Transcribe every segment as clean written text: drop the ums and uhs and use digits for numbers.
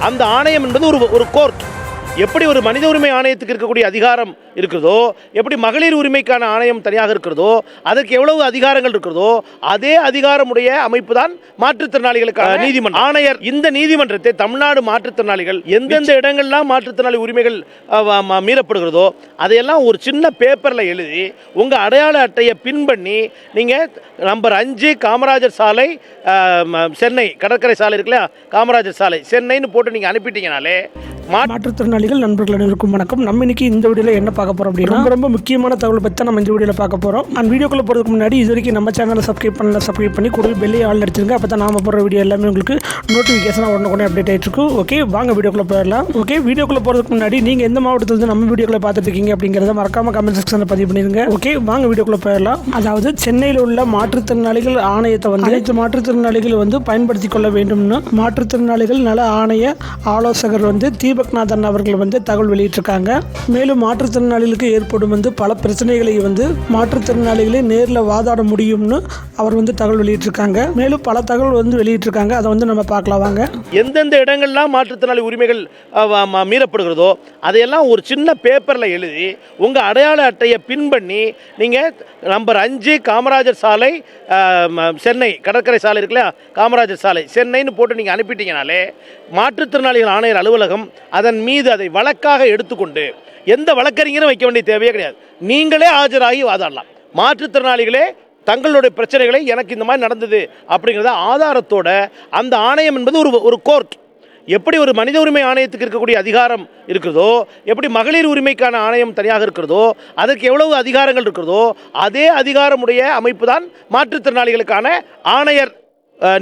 அந்த ஆணையம் என்பது ஒரு கோர்ட். எப்படி ஒரு மனித உரிமை ஆணையத்துக்கு இருக்கக்கூடிய அதிகாரம் இருக்கிறதோ, எப்படி மகளிர் உரிமைக்கான ஆணையம் தனியாக இருக்கிறதோ, அதற்கு எவ்வளவு அதிகாரங்கள் இருக்கிறதோ, அதே அதிகாரமுடைய அமைப்பு தான் மாற்றுத்திறனாளிகளுக்கான நீதிமன்றம். ஆணையர் இந்த நீதிமன்றத்தை தமிழ்நாடு மாற்றுத்திறனாளிகள் எந்தெந்த இடங்கள்லாம் மாற்றுத்திறனாளி உரிமைகள் மீறப்படுகிறதோ அதையெல்லாம் ஒரு சின்ன பேப்பரில் எழுதி உங்கள் அடையாள அட்டையை பின் பண்ணி நீங்கள் நம்பர் 5 காமராஜர் சாலை சென்னை கடற்கரை சாலை இருக்குல்ல, காமராஜர் சாலை சென்னைன்னு போட்டு நீங்கள் அனுப்பிட்டீங்கனாலே மாற்றுத்திறனாளிகள் நண்பர்கள் அனைவருக்கும் வணக்கம். நம்ம இன்னைக்கு இந்த வீடியோவில் என்ன பார்க்க போகிறோம் அப்படின்னா, ரொம்ப முக்கியமான தகவல் பற்றி தான் நம்ம இந்த வீடியோவில் பார்க்க போகிறோம். அந்த வீடியோக்குள்ளே போகிறதுக்கு முன்னாடி இது வரைக்கும் நம்ம சேனலை சப்ஸ்கிரைப் பண்ணி கூட பெல்லை ஆல் அடிச்சிருங்க. அப்போ தான் நாம போகிற வீடியோ எல்லாமே உங்களுக்கு நோட்டிஃபிகேஷனாக உடனே அப்டேட் ஆகிட்டு இருக்கும். ஓகே, வாங்க வீடியோக்குள்ளே போயிடலாம். ஓகே, வீடியோக்குள்ளே போகிறதுக்கு முன்னாடி நீங்கள் எந்த மாவட்டத்தில் நம்ம வீடியோக்குள்ளே பார்த்துட்டு இருக்கீங்க அப்படிங்கிறத மறக்காம கமெண்ட் செக்ஷனில் பதிவு பண்ணிடுங்க. ஓகே, வாங்க வீடியோக்குள்ளே போயிடலாம். அதாவது சென்னையில் உள்ள மாற்றுத்திறனாளிகள் ஆணையத்தை அனைத்து மாற்றுத்திறனாளிகள் பயன்படுத்தி கொள்ள வேண்டும்னு மாற்றுத்திறனாளிகள் நல ஆணைய ஆலோசகர் தீபக்நாதன் அவர்கள் தகவல் வெளியிட்டிருக்காங்க. மேலும் மாற்றுத்திறனாளிகளுக்கு ஏற்படும் பல பிரச்சனைகளை மாற்றுத்திறனாளிகளே நேரில் வாதாட முடியும்னு அவர் தகவல் வெளியிட்டிருக்காங்க. மேலும் பல தகவல் வெளியிட்டிருக்காங்க. அதை நம்ம பார்க்கலாம் வாங்க. எந்தெந்த இடங்கள்லாம் மாற்றுத்திறனாளி உரிமைகள் மீறப்படுகிறதோ அதையெல்லாம் ஒரு சின்ன பேப்பரில் எழுதி உங்கள் அடையாள அட்டையை பின் பண்ணி நீங்கள் நம்பர் 5 காமராஜர் சாலை சென்னை கடற்கரை சாலை இருக்குல்ல, காமராஜர் சாலை சென்னைன்னு போட்டு நீங்கள் அனுப்பிட்டீங்கனாலே மாற்றுத்திறனாளிகள் ஆணையர் அலுவலகம் அதன் மீது அதை வழக்காக எடுத்துக்கொண்டு எந்த வழக்கறிஞரும் வைக்க வேண்டிய தேவையே கிடையாது. நீங்களே ஆஜராகி வாதாடலாம். மாற்றுத்திறனாளிகளே தங்களுடைய பிரச்சனைகளை எனக்கு இந்த மாதிரி நடந்தது அப்படிங்கிறத ஆதாரத்தோட அந்த ஆணையம் என்பது ஒரு கோர்ட். எப்படி ஒரு மனித உரிமை ஆணையத்துக்கு இருக்கக்கூடிய அதிகாரம் இருக்கிறதோ, எப்படி மகளிர் உரிமைக்கான ஆணையம் தனியாக இருக்கிறதோ, அதற்கு எவ்வளவு அதிகாரங்கள் இருக்கிறதோ அதே அதிகாரமுடைய அமைப்பு தான் மாற்றுத்திறனாளிகளுக்கான ஆணையர்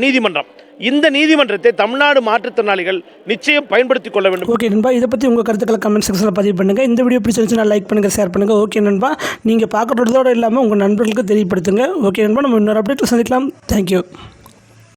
நீதிமன்றம். இந்த நீதிமன்றத்தை தமிழ்நாடு மாற்றுத்திறனாளிகள் நிச்சயம் பயன்படுத்திக் கொள்ள வேண்டும். ஓகே நண்பா, இதை பற்றி உங்கள் கருத்துக்களை கமெண்ட் செக்ஷனில் பதிவு பண்ணுங்கள். இந்த வீடியோ பிடிச்சிருந்துச்சுன்னா லைக் பண்ணுங்கள், ஷேர் பண்ணுங்கள். ஓகே நண்பா, நீங்கள் பார்க்குறதோடு இல்லாமல் உங்கள் நண்பர்களுக்கு தெரியப்படுத்துங்க. ஓகே நண்பா, நம்ம இன்னொரு அப்டேட்டில் சந்திக்கலாம். தேங்க்யூ.